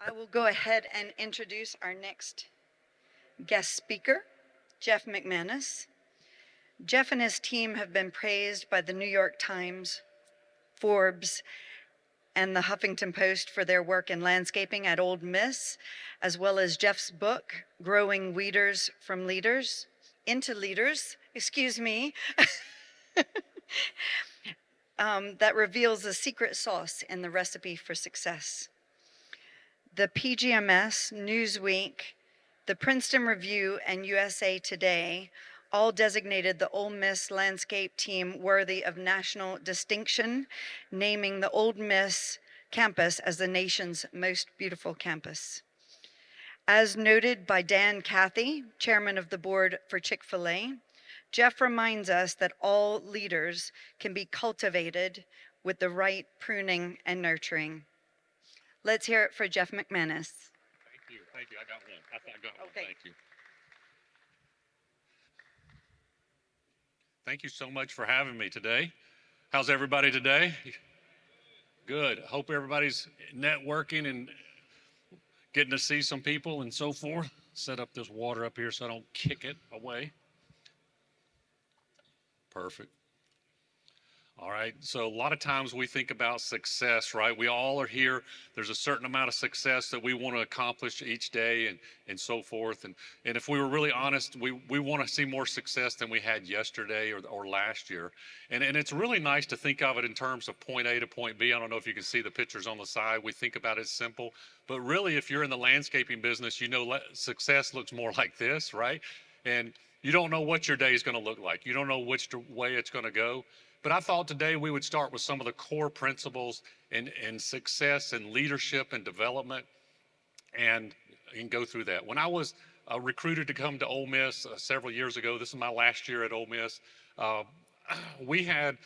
I will go ahead and introduce our next guest speaker, Jeff McManus. Jeff and his team have been praised by the New York Times, Forbes, and the Huffington Post for their work in landscaping at Ole Miss, as well as Jeff's book, Growing Weeders from Leaders into Leaders, that reveals the secret sauce in the recipe for success. The PGMS, Newsweek, the Princeton Review, and USA Today all designated the Ole Miss landscape team worthy of national distinction, naming the Ole Miss campus as the nation's most beautiful campus. As noted by Dan Cathy, chairman of the board for Chick-fil-A, Jeff reminds us that all leaders can be cultivated with the right pruning and nurturing. Let's hear it for Jeff McManus. Thank you. I got one. I got one. Okay. Thank you. Thank you so much for having me today. How's everybody today? Good. Hope everybody's networking and getting to see some people and so forth. Set up this water up here so I don't kick it away. Perfect. All right, so a lot of times we think about success, right? We all are here. There's a certain amount of success that we want to accomplish each day and so forth. And if we were really honest, we want to see more success than we had yesterday or last year. And it's really nice to think of it in terms of point A to point B. I don't know if you can see the pictures on the side. We think about it simple. But really, if you're in the landscaping business, you know success looks more like this, right? And you don't know what your day is going to look like. You don't know which way it's going to go. But I thought today we would start with some of the core principles in success and leadership and development and go through that. When I was recruited to come to Ole Miss several years ago, this is my last year at Ole Miss, we had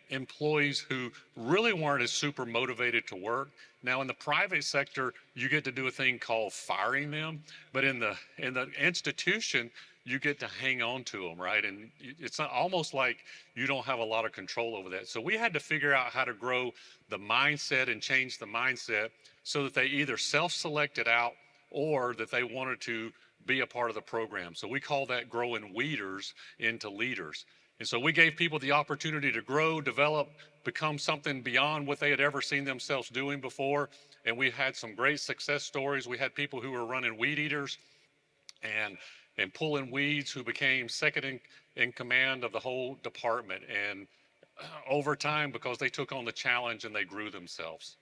employees who really weren't as super motivated to work. Now in the private sector, you get to do a thing called firing them, but in the institution, you get to hang on to them, right? And it's almost like you don't have a lot of control over that. So we had to figure out how to grow the mindset and change the mindset so that they either self-selected out or that they wanted to be a part of the program. So we call that growing weeders into leaders. And so we gave people the opportunity to grow, develop, become something beyond what they had ever seen themselves doing before. And we had some great success stories. We had people who were running weed eaters and pulling weeds who became second in command of the whole department. And over time, because they took on the challenge and they grew themselves.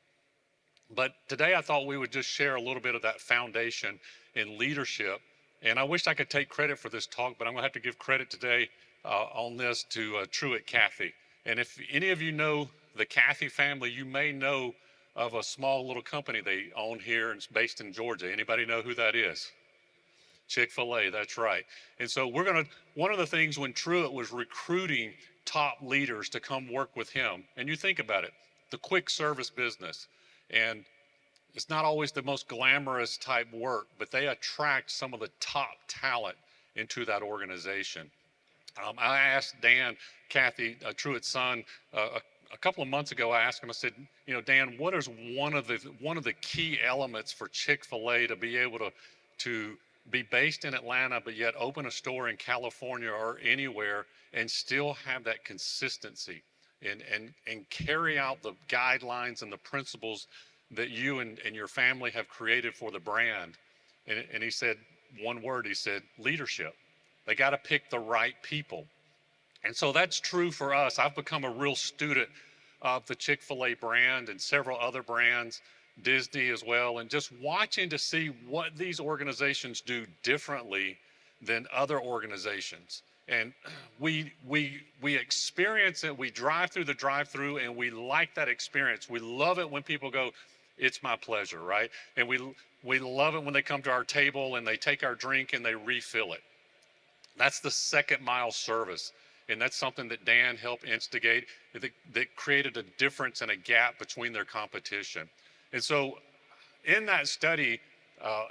But today I thought we would just share a little bit of that foundation in leadership. And I wish I could take credit for this talk, but I'm gonna have to give credit today on this to Truett Cathy. And if any of you know the Cathy family, you may know of a small little company they own here, and it's based in Georgia. Anybody know who that is? Chick-fil-A, that's right. And so one of the things when Truett was recruiting top leaders to come work with him, and you think about it, the quick service business, and it's not always the most glamorous type work, but they attract some of the top talent into that organization. I asked Dan Cathy, Truett's son, a couple of months ago, I asked him, I said, you know, Dan, what is one of the key elements for Chick-fil-A to be able to be based in Atlanta, but yet open a store in California or anywhere and still have that consistency and carry out the guidelines and the principles that you and your family have created for the brand? And he said one word, he said, leadership. They got to pick the right people. And so that's true for us. I've become a real student of the Chick-fil-A brand and several other brands, Disney as well, and just watching to see what these organizations do differently than other organizations. And we experience it, we drive through the drive-through and we like that experience. We love it when people go, it's my pleasure, right? And we love it when they come to our table and they take our drink and they refill it. That's the second mile service. And that's something that Dan helped instigate that created a difference and a gap between their competition. And so in that study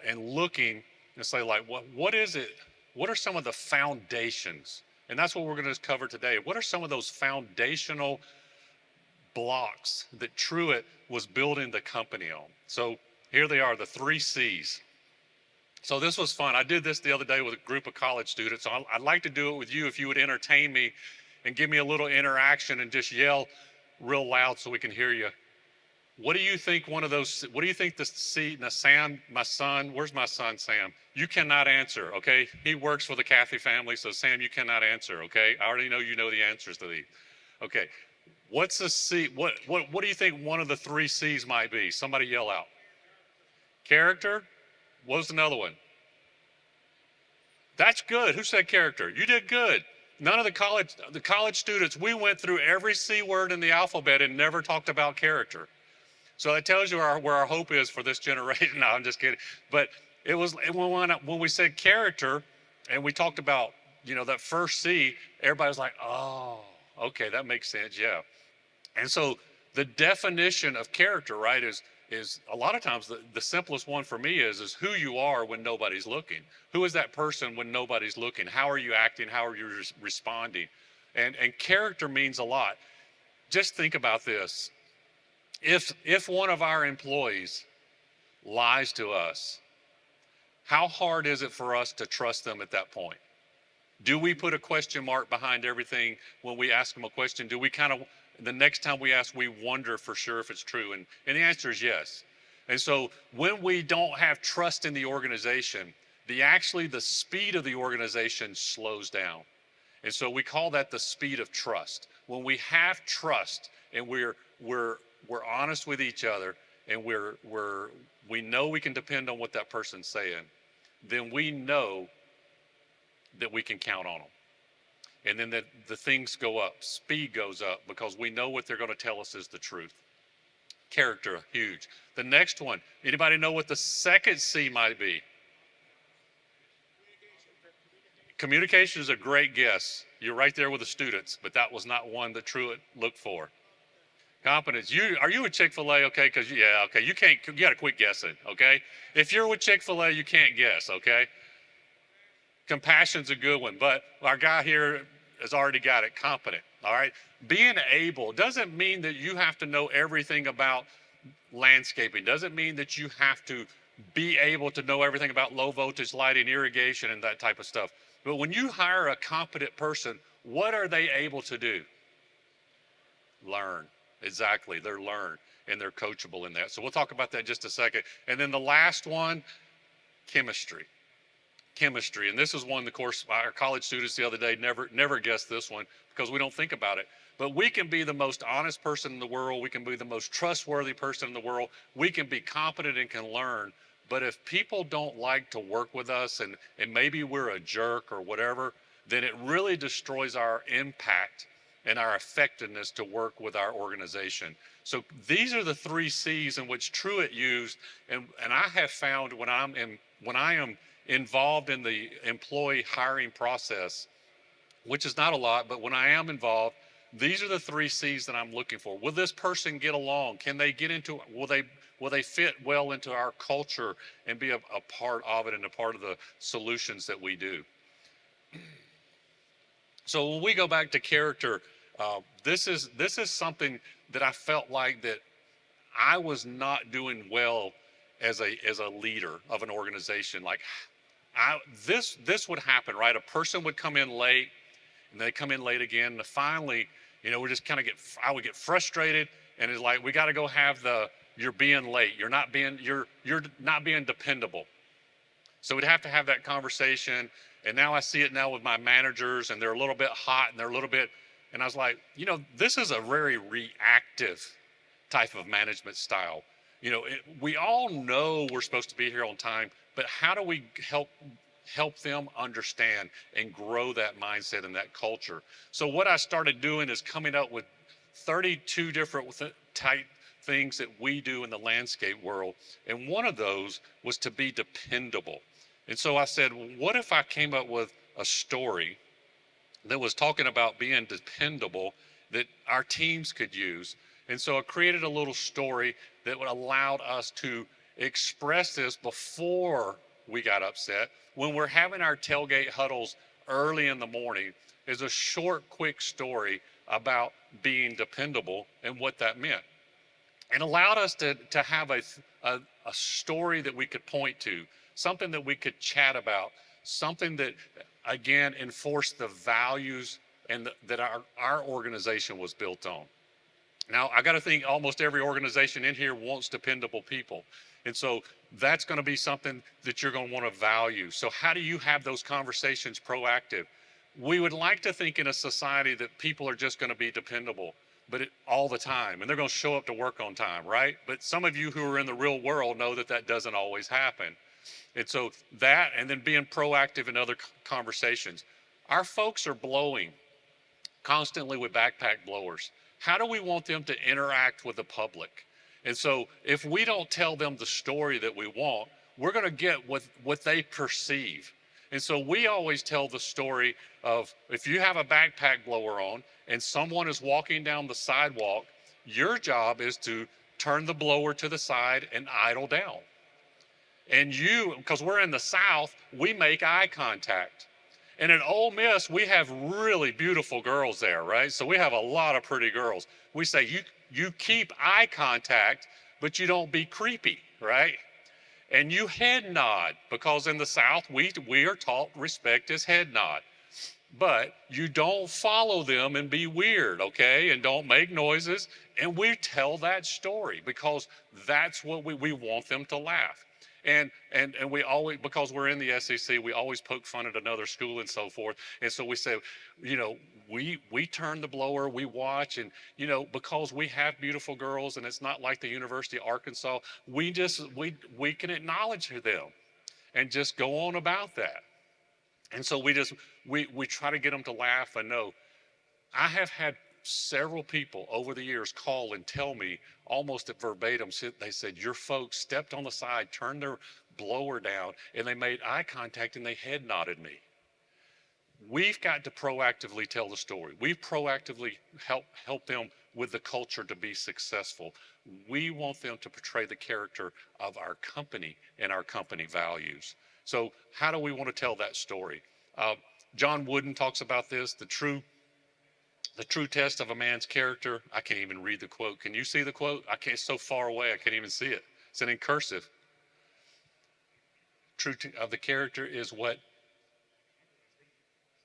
and looking and say like, what is it? What are some of the foundations? And that's what we're going to cover today. What are some of those foundational blocks that Truett was building the company on? So Here they are, the 3 C's. So this was fun. I did this the other day with a group of college students. So I'd like to do it with you if you would entertain me and give me a little interaction and just yell real loud so we can hear you. What do you think one of those, what do you think the C, now Sam, my son, where's my son, Sam? You cannot answer, okay? He works for the Cathy family, so Sam, you cannot answer, okay? I already know you know the answers to these. Okay, what's the C, what do you think one of the 3 C's might be? Somebody yell out. Character? What was another one? That's good. Who said character? You did good. None of the college students, we went through every C word in the alphabet and never talked about character. So it tells you where our hope is for this generation. No, I'm just kidding. But it was when we said character and we talked about, that first C, everybody was like, oh, okay, that makes sense. Yeah. And so the definition of character, right, is a lot of times the simplest one for me is who you are when nobody's looking. Who is that person when nobody's looking? How are you acting? How are you responding? And character means a lot. Just think about this. If one of our employees lies to us, how hard is it for us to trust them at that point? Do we put a question mark behind everything when we ask them a question? Do we kind of, the next time we ask, we wonder for sure if it's true? And the answer is yes. And so when we don't have trust in the organization, the speed of the organization slows down. And so we call that the speed of trust. When we have trust and we're honest with each other and we know we can depend on what that person's saying, then we know that we can count on them. And then the things go up, speed goes up because we know what they're going to tell us is the truth. Character, huge. The next one, anybody know what the second C might be? Communication is a great guess. You're right there with the students, but that was not one that Truett looked for. Competence. Are you with Chick-fil-A? Okay, because you got to quit guessing. Okay, if you're with Chick-fil-A, you can't guess. Okay. Compassion's a good one, but our guy here has already got it. Competent. All right. Being able doesn't mean that you have to know everything about landscaping. Doesn't mean that you have to be able to know everything about low voltage lighting, irrigation, and that type of stuff. But when you hire a competent person, what are they able to do? Learn. Exactly. They're learned and they're coachable in that. So we'll talk about that in just a second. And then the last one, chemistry. Chemistry. And this is one, of course, our college students the other day never guessed this one because we don't think about it. But we can be the most honest person in the world. We can be the most trustworthy person in the world. We can be competent and can learn. But if people don't like to work with us and maybe we're a jerk or whatever, then it really destroys our impact and our effectiveness to work with our organization. So these are the 3 C's in which Truett used, and I have found when I am involved in the employee hiring process, which is not a lot, but when I am involved, these are the 3 C's that I'm looking for. Will this person get along? Can they get into, will they fit well into our culture and be a part of it and a part of the solutions that we do? So when we go back to character, this is something that I felt like that I was not doing well as a leader of an organization. Like this would happen, right? A person would come in late, and they come in late again. And finally, we just kind of I would get frustrated, and it's like we got to go have you're being late. You're not being dependable. So we'd have to have that conversation. And now I see it now with my managers, and they're a little bit hot, and and I was like, this is a very reactive type of management style. We all know we're supposed to be here on time, but how do we help them understand and grow that mindset and that culture? So what I started doing is coming up with 32 different type things that we do in the landscape world. And one of those was to be dependable. And so I said, well, what if I came up with a story that was talking about being dependable that our teams could use? And so I created a little story that would allow us to express this before we got upset. When we're having our tailgate huddles early in the morning, is a short, quick story about being dependable and what that meant. and allowed us to have a story that we could point to, something that we could chat about, something that, again, enforced the values and that our organization was built on. Now, I got to think almost every organization in here wants dependable people. And so that's going to be something that you're going to want to value. So how do you have those conversations proactive? We would like to think in a society that people are just going to be dependable, but all the time, and they're going to show up to work on time, right? But some of you who are in the real world know that that doesn't always happen. And so that, and then being proactive in other conversations. Our folks are blowing constantly with backpack blowers. How do we want them to interact with the public? And so if we don't tell them the story that we want, we're going to get what they perceive. And so we always tell the story of, if you have a backpack blower on and someone is walking down the sidewalk, your job is to turn the blower to the side and idle down. And you, because we're in the South, we make eye contact. And at Ole Miss, we have really beautiful girls there, right? So we have a lot of pretty girls. We say, you keep eye contact, but you don't be creepy, right? And you head nod, because in the South, we are taught respect is head nod. But you don't follow them and be weird, okay? And don't make noises. And we tell that story because that's what we want them to laugh. And we always, because we're in the SEC, we always poke fun at another school and so forth. And so we say, we turn the blower, we watch, and because we have beautiful girls, and it's not like the University of Arkansas, we can acknowledge them and just go on about that. And so we try to get them to laugh. And no, I have had several people over the years call and tell me almost at verbatim, they said, your folks stepped on the side, turned their blower down, and they made eye contact and they head nodded me. We've got to proactively tell the story. We proactively help them with the culture to be successful. We want them to portray the character of our company and our company values. So how do we want to tell that story? John Wooden talks about this, the true test of a man's character. I can't even read the quote. Can you see the quote? It's so far away, I can't even see it. It's in cursive. Of the character is what?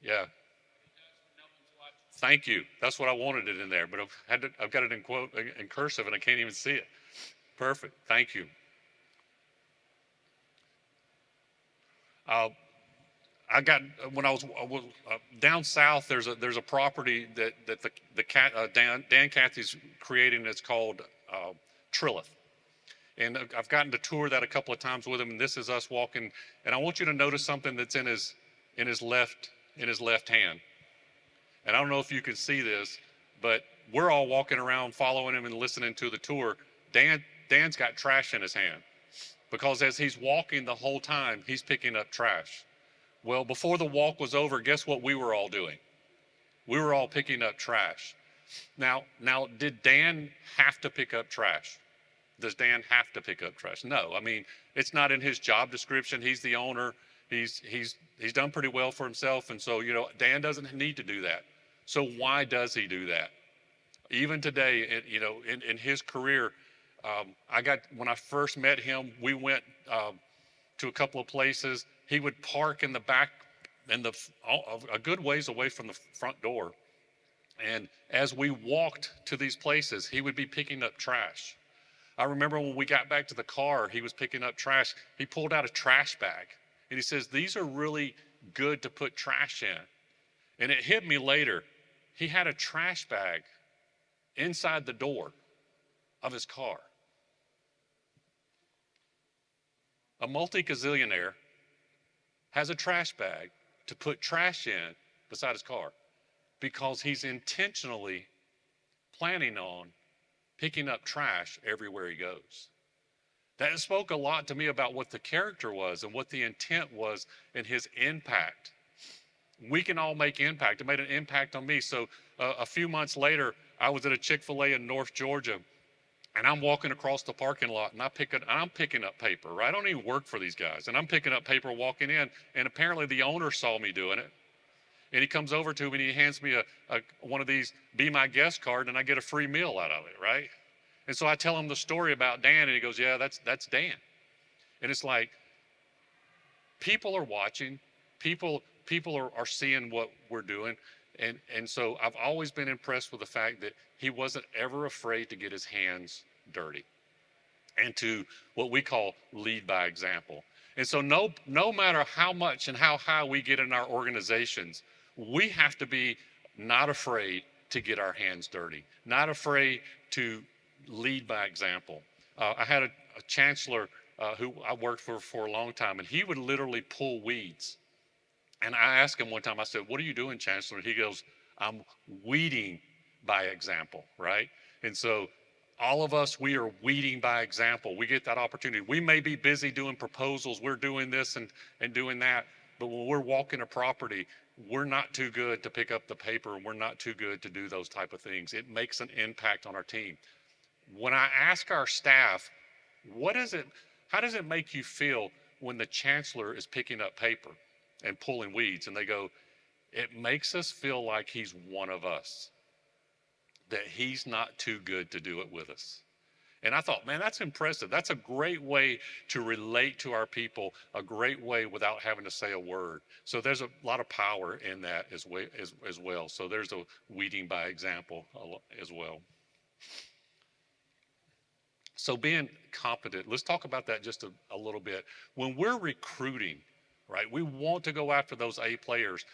Yeah. Thank you. That's what I wanted it in there, but I've got it in quote, in cursive, and I can't even see it. Perfect. Thank you. When I was down south, there's a property that Dan Cathy's creating. It's called Trillith, and I've gotten to tour that a couple of times with him. And this is us walking, and I want you to notice something that's in his left hand. And I don't know if you can see this, but we're all walking around following him and listening to the tour. Dan's got trash in his hand, because as he's walking the whole time, he's picking up trash. Well, before the walk was over, guess what we were all doing? We were all picking up trash. Now, did Dan have to pick up trash? Does Dan have to pick up trash? No. I mean, it's not in his job description. He's the owner. He's done pretty well for himself, and so Dan doesn't need to do that. So why does he do that? Even today, in his career, when I first met him, we went to a couple of places. He would park in the back, a good ways away from the front door. And as we walked to these places, he would be picking up trash. I remember when we got back to the car, he was picking up trash. He pulled out a trash bag, and he says, these are really good to put trash in. And it hit me later. He had a trash bag inside the door of his car. A multi-gazillionaire has a trash bag to put trash in beside his car because he's intentionally planning on picking up trash everywhere he goes. That spoke a lot to me about what the character was and what the intent was and his impact. We can all make impact. It made an impact on me. So a few months later, I was at a Chick-fil-A in North Georgia, and I'm walking across the parking lot, and I'm picking up paper, right? I don't even work for these guys. And I'm picking up paper walking in, and apparently the owner saw me doing it. And he comes over to me, and he hands me one of these Be My Guest card, and I get a free meal out of it, right? And so I tell him the story about Dan, and he goes, yeah, that's Dan. And it's like, people are watching, people are seeing what we're doing. And so I've always been impressed with the fact that he wasn't ever afraid to get his hands dirty and to what we call lead by example. And so no matter how much and how high we get in our organizations, we have to be not afraid to get our hands dirty, not afraid to lead by example. I had a chancellor who I worked for a long time, and he would literally pull weeds. And I asked him one time, I said, what are you doing, Chancellor? And he goes, I'm weeding by example, right? And so all of us, we are weeding by example. We get that opportunity. We may be busy doing proposals. We're doing this and doing that. But when we're walking a property, we're not too good to pick up the paper, and we're not too good to do those type of things. It makes an impact on our team. When I ask our staff, how does it make you feel when the chancellor is picking up paper and pulling weeds? And they go, it makes us feel like he's one of us, that he's not too good to do it with us. And I thought, man, that's impressive. That's a great way to relate to our people, a great way without having to say a word. So there's a lot of power in that as well. So there's a weeding by example as well. So being competent, let's talk about that just a little bit. When we're recruiting, right, we want to go after those A players.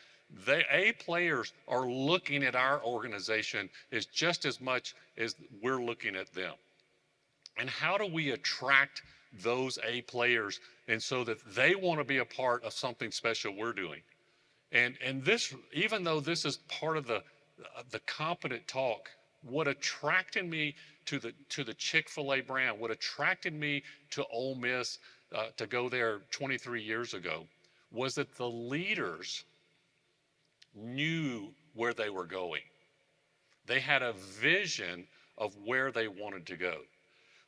The A players are looking at our organization as just as much as we're looking at them. And how do we attract those A players and so that they want to be a part of something special we're doing? And this, even though this is part of the competent talk, what attracted me to the Chick-fil-A brand, what attracted me to Ole Miss to go there 23 years ago, was that the leaders knew where they were going. They had a vision of where they wanted to go.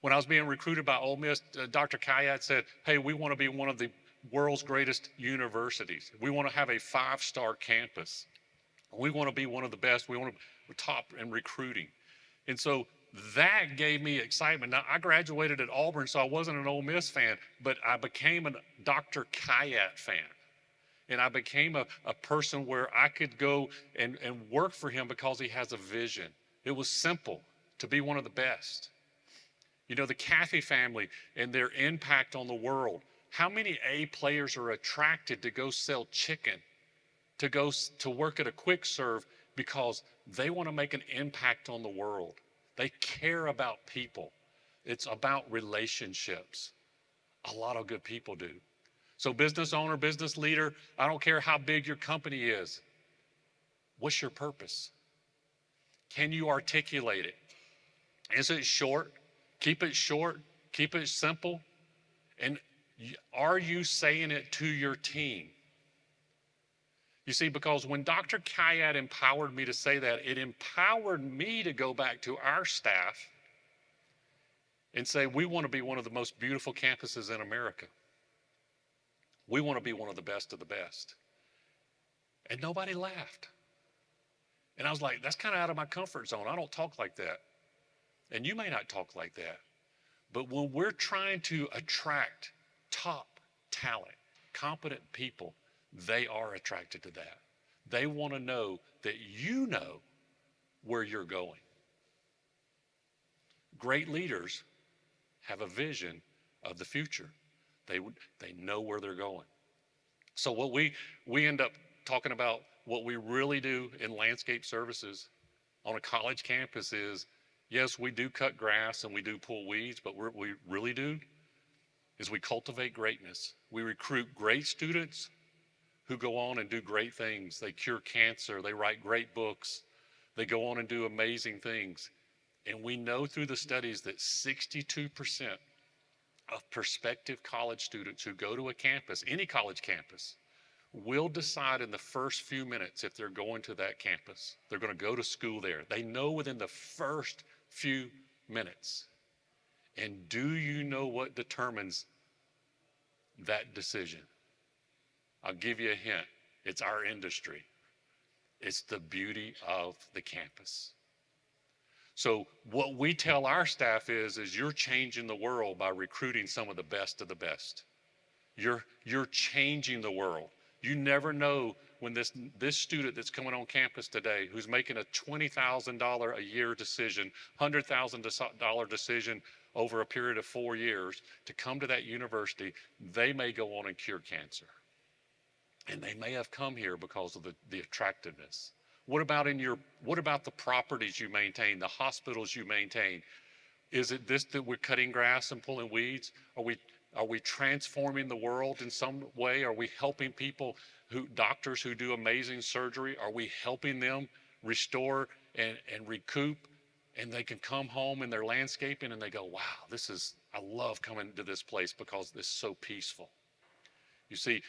When I was being recruited by Ole Miss, Dr. Kayat said, hey, we want to be one of the world's greatest universities. We want to have a 5-star campus. We want to be one of the best. We want to be top in recruiting. And so that gave me excitement. Now, I graduated at Auburn, so I wasn't an Ole Miss fan, but I became a Dr. Kayat fan. And I became a person where I could go and work for him because he has a vision. It was simple to be one of the best. You know, the Cathy family and their impact on the world. How many A players are attracted to go sell chicken, to go to work at a quick serve because they want to make an impact on the world? They care about people. It's about relationships. A lot of good people do. So business owner, business leader, I don't care how big your company is. What's your purpose? Can you articulate it? Is it short? Keep it short. Keep it simple. And are you saying it to your team? You see, because when Dr. Kayat empowered me to say that, it empowered me to go back to our staff and say, we want to be one of the most beautiful campuses in America. We want to be one of the best of the best. And nobody laughed. And I was like, that's kind of out of my comfort zone. I don't talk like that. And you may not talk like that. But when we're trying to attract top talent, competent people, they are attracted to that. They want to know that you know where you're going. Great leaders have a vision of the future. They know where they're going. So what we end up talking about, what we really do in landscape services on a college campus is, yes, we do cut grass and we do pull weeds, but what we really do is we cultivate greatness. We recruit great students who go on and do great things. They cure cancer. They write great books. They go on and do amazing things. And we know through the studies that 62% of prospective college students who go to a campus, any college campus, will decide in the first few minutes if they're going to that campus. They're going to go to school there. They know within the first few minutes. And do you know what determines that decision? I'll give you a hint. It's our industry. It's the beauty of the campus. So what we tell our staff is you're changing the world by recruiting some of the best of the best. You're changing the world. You never know when this student that's coming on campus today, who's making a $20,000 a year decision, $100,000 decision over a period of 4 years to come to that university, they may go on and cure cancer. And they may have come here because of the attractiveness. What about the properties you maintain, the hospitals you maintain? Is it this that we're cutting grass and pulling weeds? Are we transforming the world in some way? Are we helping doctors who do amazing surgery? Are we helping them restore and recoup, and they can come home in their landscaping and they go, wow, I love coming to this place because it's so peaceful. You see,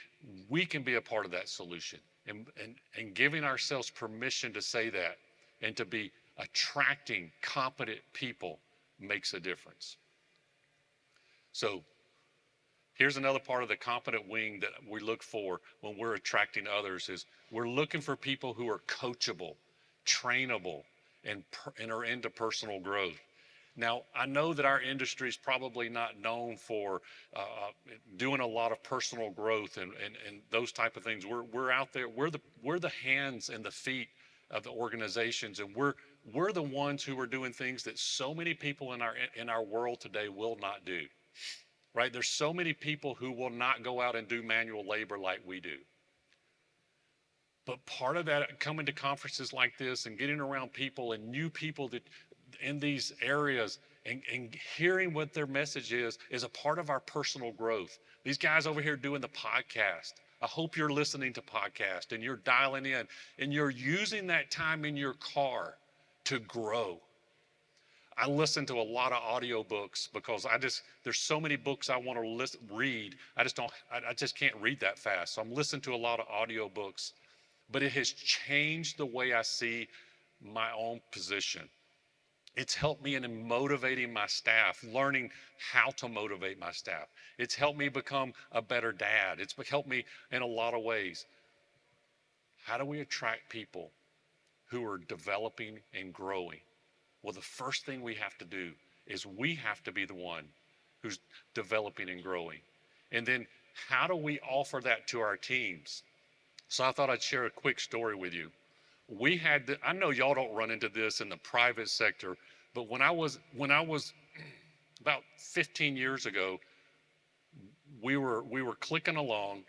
we can be a part of that solution, and giving ourselves permission to say that and to be attracting competent people makes a difference. So here's another part of the competent wing that we look for when we're attracting others is we're looking for people who are coachable, trainable, and are into personal growth. Now, I know that our industry is probably not known for doing a lot of personal growth and those type of things. We're out there. We're the hands and the feet of the organizations, and we're the ones who are doing things that so many people in our world today will not do. Right? There's so many people who will not go out and do manual labor like we do. But part of that, coming to conferences like this and getting around people and new people that in these areas and hearing what their message is a part of our personal growth. These guys over here doing the podcast, I hope you're listening to podcast and you're dialing in and you're using that time in your car to grow. I listen to a lot of audiobooks because there's so many books I want to read. I just can't read that fast. So I'm listening to a lot of audiobooks, but it has changed the way I see my own position. It's helped me in motivating my staff, learning how to motivate my staff. It's helped me become a better dad. It's helped me in a lot of ways. How do we attract people who are developing and growing? Well, the first thing we have to do is we have to be the one who's developing and growing. And then how do we offer that to our teams? So I thought I'd share a quick story with you. I know y'all don't run into this in the private sector, but when I was about 15 years ago, we were clicking along,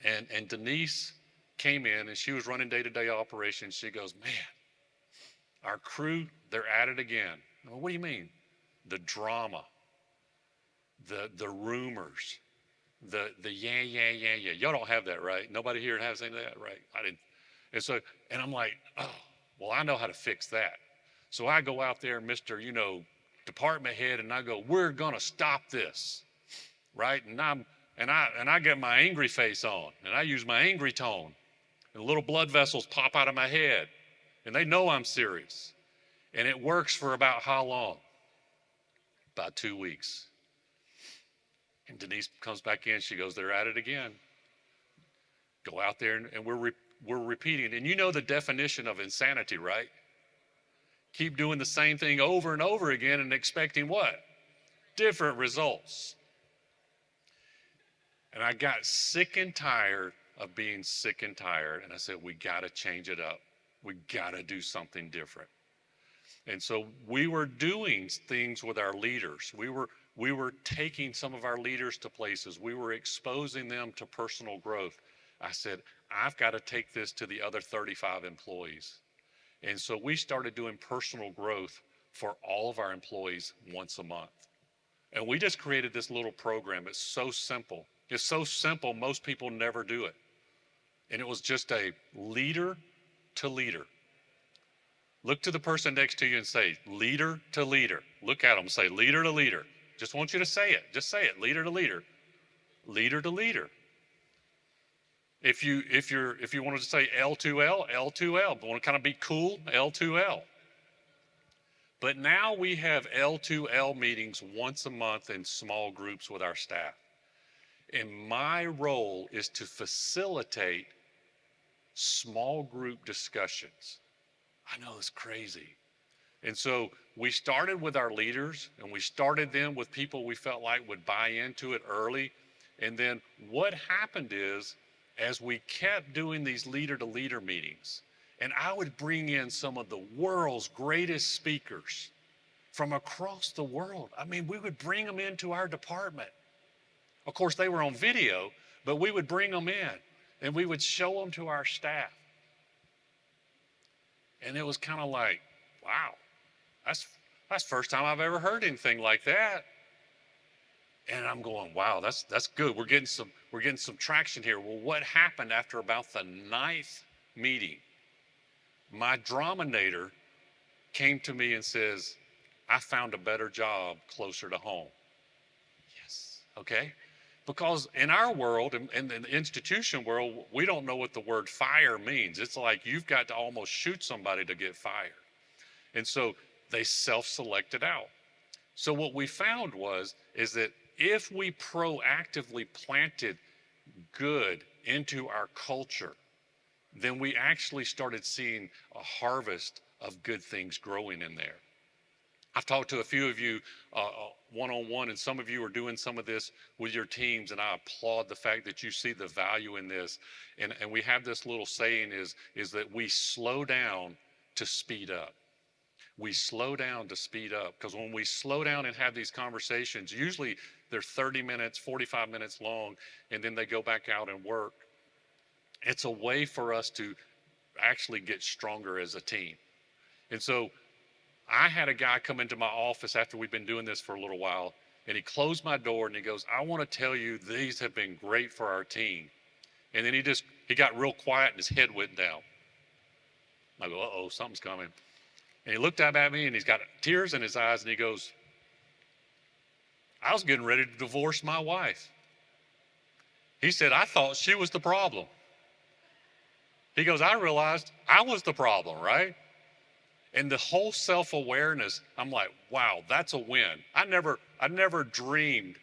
and Denise came in and she was running day-to-day operations. She goes, man, our crew, they're at it again. Well, what do you mean? The drama, the rumors, the yeah. Y'all don't have that, right? Nobody here has any of that, right? I didn't. And I'm like, oh, well, I know how to fix that. So I go out there, Mr., department head, and I go, we're gonna stop this, right? And I get my angry face on, and I use my angry tone, and little blood vessels pop out of my head, and they know I'm serious. And it works for about how long? About 2 weeks. And Denise comes back in. She goes, they're at it again. Go out there, and we're repeating. And you know the definition of insanity, right? Keep doing the same thing over and over again and expecting what? Different results. And I got sick and tired of being sick and tired. And I said, we got to change it up. We got to do something different. And so we were doing things with our leaders. We were taking some of our leaders to places. We were exposing them to personal growth. I said, I've got to take this to the other 35 employees. And so we started doing personal growth for all of our employees once a month. And we just created this little program. It's so simple. It's so simple, most people never do it. And it was just a leader to leader. Look to the person next to you and say, leader to leader. Look at them and say, leader to leader. Just want you to say it. Just say it, leader to leader. Leader to leader. If you wanted to say L2L, L2L, but want to kind of be cool, L2L. But now we have L2L meetings once a month in small groups with our staff. And my role is to facilitate small group discussions. I know it's crazy. And so we started with our leaders, and we started them with people we felt like would buy into it early. And then what happened is, as we kept doing these leader to leader meetings, and I would bring in some of the world's greatest speakers from across the world. I mean, we would bring them into our department. Of course, they were on video, but we would bring them in and we would show them to our staff. And it was kind of like, wow, that's the first time I've ever heard anything like that. And I'm going, wow, that's good. We're getting some traction here. Well, what happened after about the 9th meeting? My dramator came to me and says, I found a better job closer to home. Yes. Okay. Because in our world, in the institution world, we don't know what the word fire means. It's like you've got to almost shoot somebody to get fired. And so they self-selected out. So what we found is that if we proactively planted good into our culture, then we actually started seeing a harvest of good things growing in there. I've talked to a few of you one-on-one, and some of you are doing some of this with your teams, and I applaud the fact that you see the value in this. And we have this little saying is that we slow down to speed up. We slow down to speed up, because when we slow down and have these conversations, usually they're 30 minutes, 45 minutes long, and then they go back out and work. It's a way for us to actually get stronger as a team. And so I had a guy come into my office after we've been doing this for a little while, and he closed my door and he goes, I want to tell you these have been great for our team. And then he got real quiet and his head went down. I go, uh-oh, something's coming. And he looked up at me and he's got tears in his eyes and he goes, I was getting ready to divorce my wife. He said, I thought she was the problem. He goes, I realized I was the problem, right? And the whole self-awareness, I'm like, wow, that's a win. I never dreamed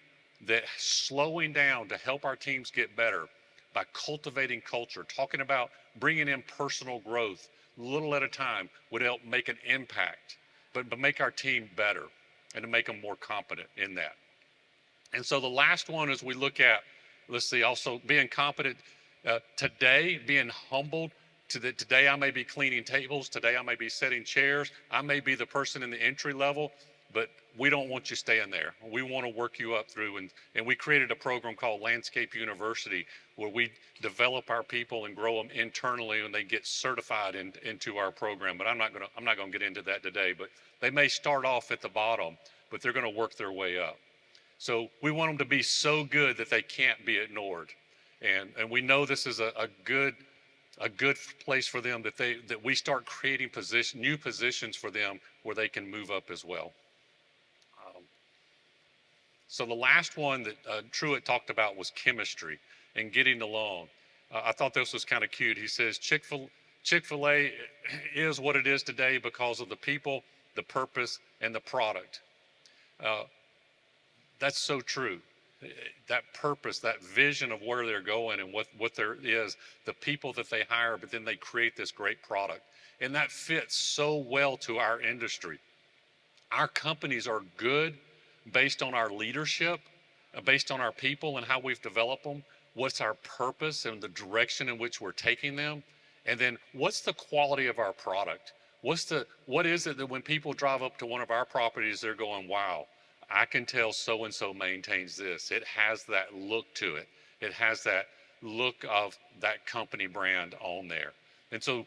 that slowing down to help our teams get better by cultivating culture, talking about bringing in personal growth, little at a time, would help make an impact, but make our team better and to make them more competent in that. And so the last one is we look at, let's see, also being competent today, being humbled. Today I may be cleaning tables, today I may be setting chairs, I may be the person in the entry level, but we don't want you staying there. We want to work you up through, and we created a program called Landscape University where we develop our people and grow them internally, and they get certified into our program. But I'm not going to get into that today, but they may start off at the bottom, but they're going to work their way up. So we want them to be so good that they can't be ignored. And we know this is a good place for them, that we start creating new positions for them where they can move up as well. So the last one that Truett talked about was chemistry and getting along. I thought this was kind of cute. He says Chick-fil-A is what it is today because of the people, the purpose, and the product. That's so true. That purpose, that vision of where they're going and what there is, the people that they hire, but then they create this great product. And that fits so well to our industry. Our companies are good based on our leadership, based on our people and how we've developed them. What's our purpose and the direction in which we're taking them? And then what's the quality of our product? What is it that when people drive up to one of our properties, they're going, wow, I can tell so-and-so maintains this. It has that look to it. It has that look of that company brand on there. And so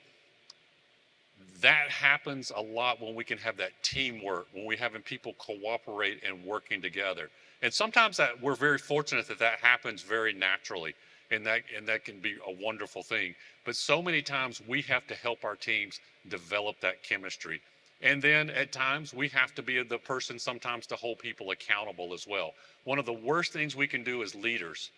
that happens a lot when we can have that teamwork, when we're having people cooperate and working together. And sometimes that we're very fortunate that happens very naturally, and that can be a wonderful thing. But so many times we have to help our teams develop that chemistry. And then at times we have to be the person sometimes to hold people accountable as well. One of the worst things we can do as leaders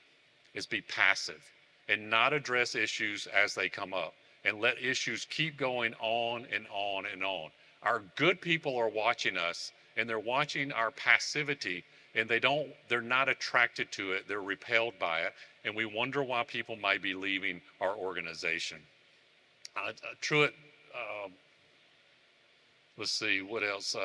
is be passive and not address issues as they come up and let issues keep going on and on and on. Our good people are watching us, and they're watching our passivity, and they're not attracted to it. They're repelled by it, and we wonder why people might be leaving our organization. Truett Let's see what else.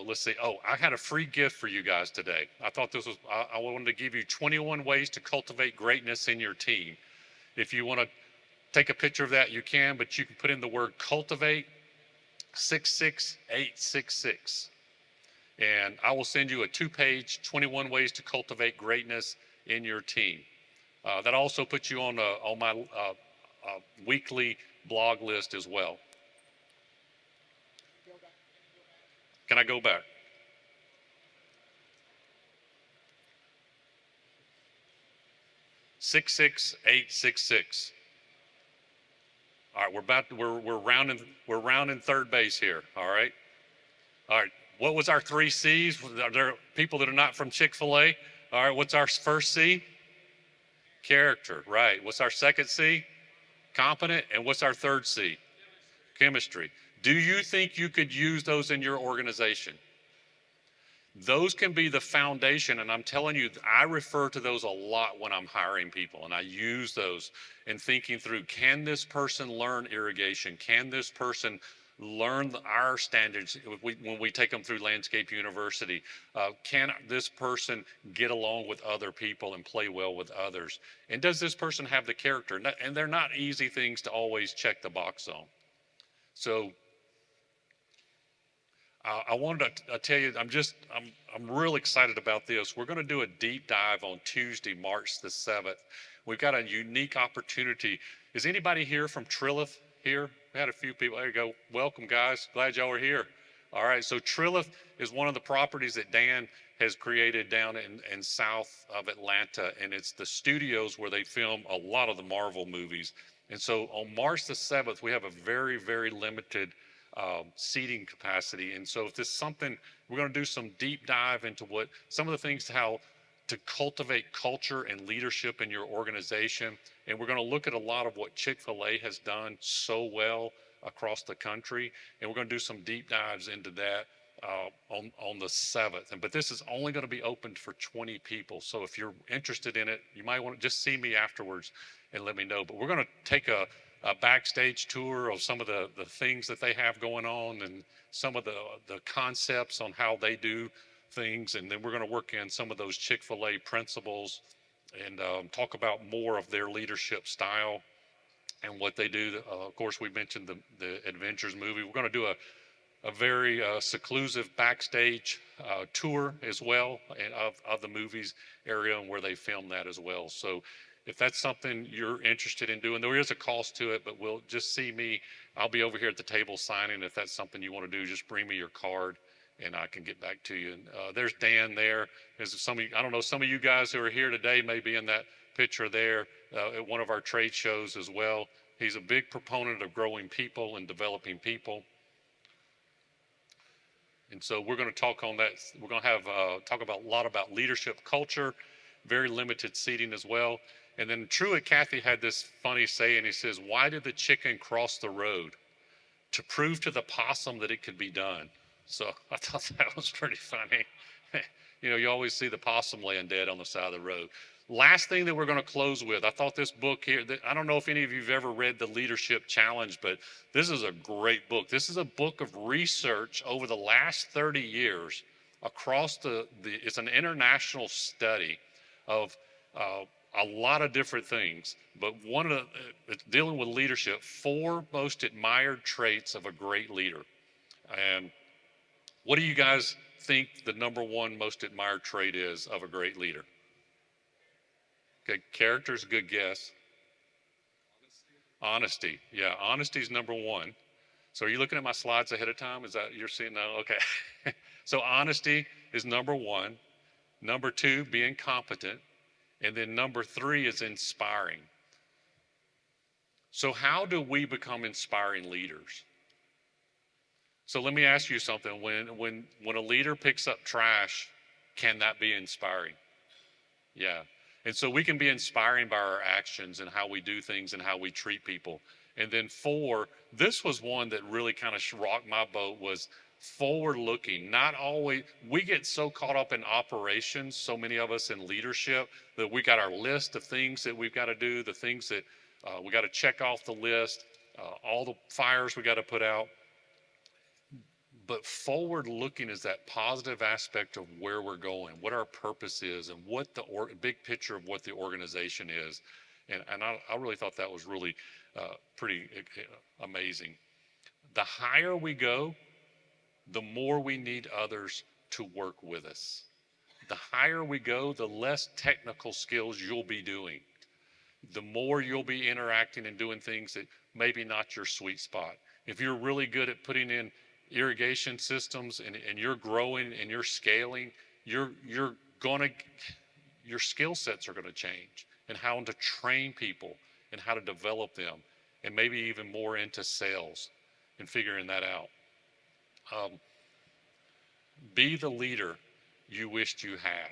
Let's see. Oh, I had a free gift for you guys today. I thought this was. I wanted to give you 21 ways to cultivate greatness in your team. If you want to take a picture of that, you can, but you can put in the word cultivate 66866, and I will send you a 2-page 21 ways to cultivate greatness in your team. That also puts you on my weekly blog list as well. Can I go back? 66866. All right, we're rounding third base here. All right. All right. What was our 3 C's? Are there people that are not from Chick-fil-A? All right. What's our first C? Character. Right. What's our second C? Competent. And what's our third C? Chemistry. Do you think you could use those in your organization? Those can be the foundation, and I'm telling you, I refer to those a lot when I'm hiring people, and I use those in thinking through, can this person learn irrigation? Can this person learn our standards when we take them through Landscape University? Can this person get along with other people and play well with others? And does this person have the character? And they're not easy things to always check the box on. So I wanted to tell you, I'm real excited about this. We're going to do a deep dive on Tuesday, March the 7th. We've got a unique opportunity. Is anybody here from Trilith here? We had a few people. There you go. Welcome, guys. Glad y'all are here. All right. So Trilith is one of the properties that Dan has created down in south of Atlanta, and it's the studios where they film a lot of the Marvel movies. And so on March the 7th, we have a very, very limited seating capacity. And so if this is something, we're going to do some deep dive into what some of the things, how to cultivate culture and leadership in your organization. And we're going to look at a lot of what Chick-fil-A has done so well across the country. And we're going to do some deep dives into that on the 7th. But this is only going to be open for 20 people. So if you're interested in it, you might want to just see me afterwards and let me know. But we're going to take a backstage tour of some of the things that they have going on and some of the concepts on how they do things. And then we're going to work in some of those Chick-fil-A principles and talk about more of their leadership style and what they do. Of course, we mentioned the Adventures movie. We're going to do a very seclusive backstage tour as well of the movies area and where they film that as well. So if that's something you're interested in doing, there is a cost to it, but we'll just see me. I'll be over here at the table signing. If that's something you want to do, just bring me your card and I can get back to you. And there's Dan there. There's some of you, I don't know, some of you guys who are here today may be in that picture there at one of our trade shows as well. He's a big proponent of growing people and developing people. And so we're going to talk on that. We're going to have talk about a lot about leadership culture, very limited seating as well. And then Truett Cathy had this funny saying. He says, "Why did the chicken cross the road? To prove to the possum that it could be done." So I thought that was pretty funny. You know, you always see the possum laying dead on the side of the road. Last thing that we're going to close with, I thought this book here, I don't know if any of you have ever read The Leadership Challenge, but this is a great book. This is a book of research over the last 30 years across it's an international study of a lot of different things, but it's dealing with leadership, 4 most admired traits of a great leader. And what do you guys think the number 1 most admired trait is of a great leader? Okay, character is a good guess. Honesty. Yeah, honesty is number 1. So are you looking at my slides ahead of time? Is that you're seeing now? Okay. So honesty is number 1. Number 2, being competent. And then number 3 is inspiring. So how do we become inspiring leaders? So let me ask you something. When a leader picks up trash, can that be inspiring? Yeah. And so we can be inspiring by our actions and how we do things and how we treat people. And then 4, this was one that really kind of rocked my boat, was forward looking. Not always, we get so caught up in operations, so many of us in leadership, that we got our list of things that we've got to do, the things that we got to check off the list, all the fires we got to put out. But forward looking is that positive aspect of where we're going, what our purpose is, and what the big picture of what the organization is. And I really thought that was really pretty amazing. The higher we go, the more we need others to work with us. The higher we go, the less technical skills you'll be doing. The more you'll be interacting and doing things that maybe not your sweet spot. If you're really good at putting in irrigation systems and you're growing and you're scaling, you're gonna, your skill sets are gonna change, and how to train people and how to develop them, and maybe even more into sales and figuring that out. Um, be the leader you wished you had.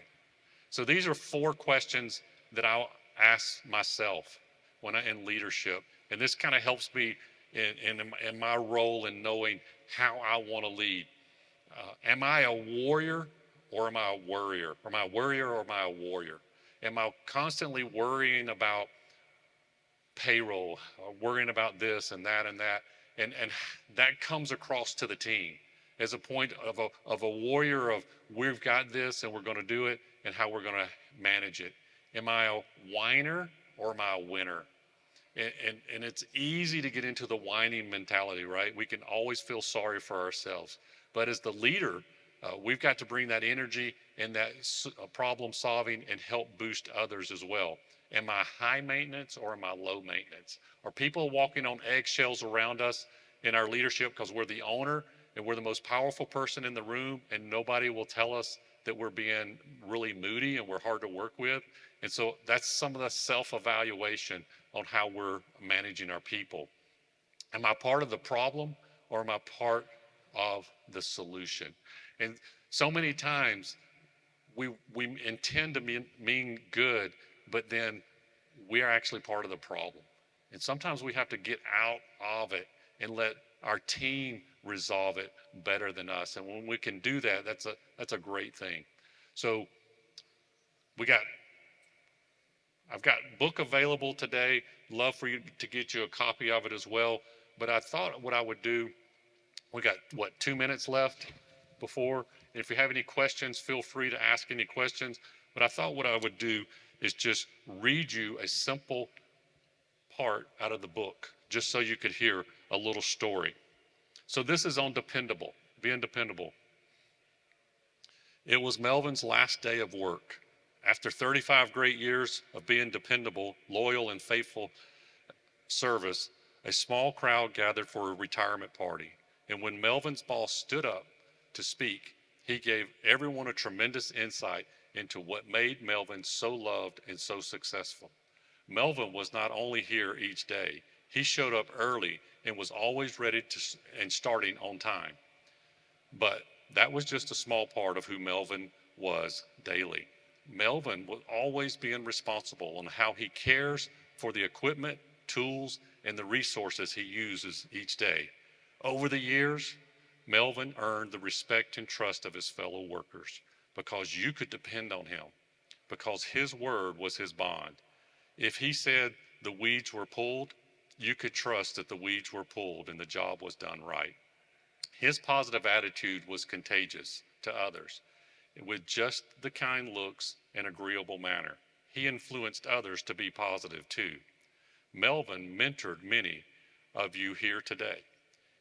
So these are 4 questions that I'll ask myself when I'm in leadership. And this kind of helps me in my role in knowing how I want to lead. Am I a warrior or am I a worrier? Am I a worrier or am I a warrior? Am I constantly worrying about payroll, worrying about this and that and that? And that comes across to the team as a point of a warrior of we've got this and we're going to do it and how we're going to manage it. Am I a whiner or am I a winner? And it's easy to get into the whining mentality, right? We can always feel sorry for ourselves. But as the leader, we've got to bring that energy and that problem solving and help boost others as well. Am I high maintenance or am I low maintenance? Are people walking on eggshells around us in our leadership because we're the owner and we're the most powerful person in the room and nobody will tell us that we're being really moody and we're hard to work with? And so that's some of the self-evaluation on how we're managing our people. Am I part of the problem or am I part of the solution? And so many times we intend to mean good, but then we are actually part of the problem. And sometimes we have to get out of it and let our team resolve it better than us. And when we can do that, that's a great thing. So I've got book available today. Love for you to get you a copy of it as well. But I thought what I would do, we got 2 minutes left before. And if you have any questions, feel free to ask any questions. But I thought what I would do is just read you a simple part out of the book, just so you could hear a little story. So this is on dependable, being dependable. It was Melvin's last day of work. After 35 great years of being dependable, loyal, and faithful service, a small crowd gathered for a retirement party. And when Melvin's boss stood up to speak, he gave everyone a tremendous insight into what made Melvin so loved and so successful. Melvin was not only here each day, he showed up early and was always ready and starting on time. But that was just a small part of who Melvin was daily. Melvin was always being responsible on how he cares for the equipment, tools, and the resources he uses each day. Over the years, Melvin earned the respect and trust of his fellow workers because you could depend on him, because his word was his bond. If he said the weeds were pulled, you could trust that the weeds were pulled and the job was done right. His positive attitude was contagious to others. With just the kind looks and agreeable manner, he influenced others to be positive too. Melvin mentored many of you here today.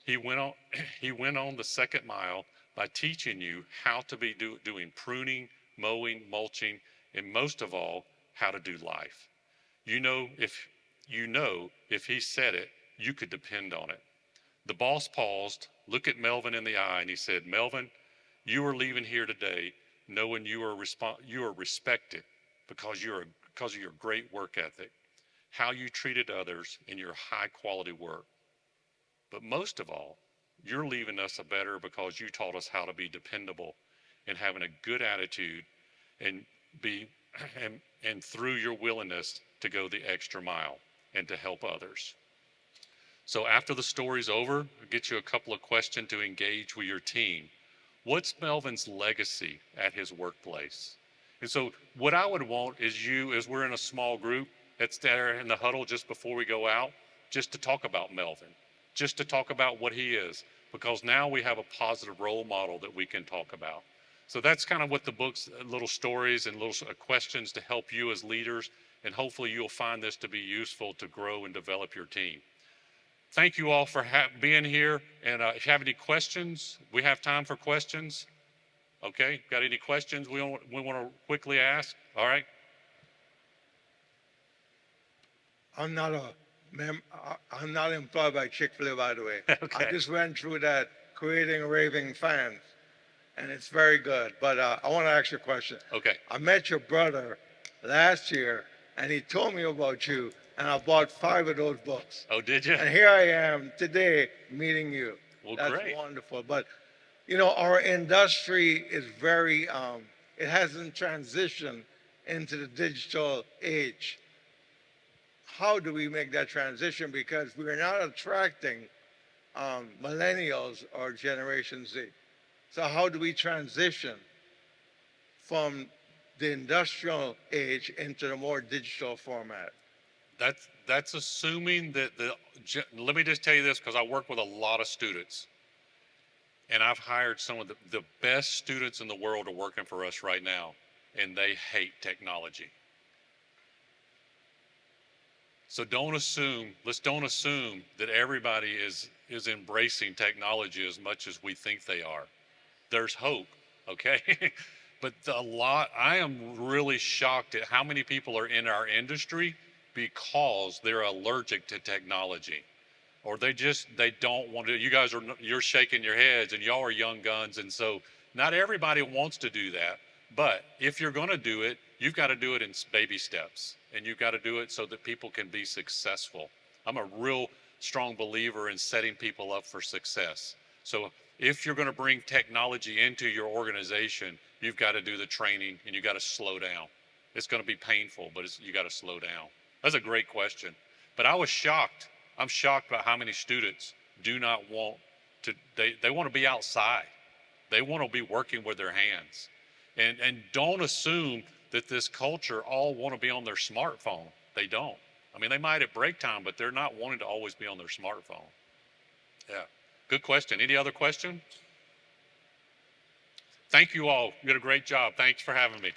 He went on the second mile by teaching you how to be doing pruning, mowing, mulching, and most of all, how to do life. You know if he said it, you could depend on it. The boss paused, looked at Melvin in the eye, and he said, "Melvin, you are leaving here today knowing you are respected because of your great work ethic, how you treated others, and your high quality work. But most of all, you're leaving us a better because you taught us how to be dependable and having a good attitude and and through your willingness to go the extra mile and to help others." So after the story's over, I'll get you a couple of questions to engage with your team. What's Melvin's legacy at his workplace? And so what I would want is you, as we're in a small group that's there in the huddle just before we go out, just to talk about Melvin, just to talk about what he is. because now we have a positive role model that we can talk about. So that's kind of what the book's little stories and little questions to help you as leaders, and hopefully you'll find this to be useful to grow and develop your team. Thank you all for being here, and if you have any questions, we have time for questions. Okay, got any questions we want to quickly ask? All right. I'm not a I'm not employed by Chick-fil-A, by the way. Okay. I just went through that creating raving fans, and it's very good. But I want to ask you a question. Okay. I met your brother last year, and he told me about you, and I bought 5 of those books. Oh, did you? And here I am today meeting you. Well, That's great. wonderful. But our industry is very it hasn't transitioned into the digital age. How do we make that transition? Because we are not attracting millennials or Generation Z. So how do we transition from the industrial age into the more digital format? That's assuming that let me just tell you this, because I work with a lot of students, and I've hired some of the best students in the world are working for us right now, and they hate technology. So don't assume that everybody is embracing technology as much as we think they are. There's hope, okay? But I am really shocked at how many people are in our industry because they're allergic to technology, or they don't want to. You're shaking your heads, and y'all are young guns, and so not everybody wants to do that. But if you're going to do it, you've got to do it in baby steps, and you've got to do it so that people can be successful. I'm a real strong believer in setting people up for success. So if you're going to bring technology into your organization, you've got to do the training, and you've got to slow down. It's going to be painful, but you got to slow down. That's a great question. But I was shocked. I'm shocked by how many students do not want to, they want to be outside. They want to be working with their hands. And don't assume that this culture all want to be on their smartphone. They don't. I mean, they might at break time, but they're not wanting to always be on their smartphone. Yeah, good question. Any other question? Thank you all. You did a great job. Thanks for having me.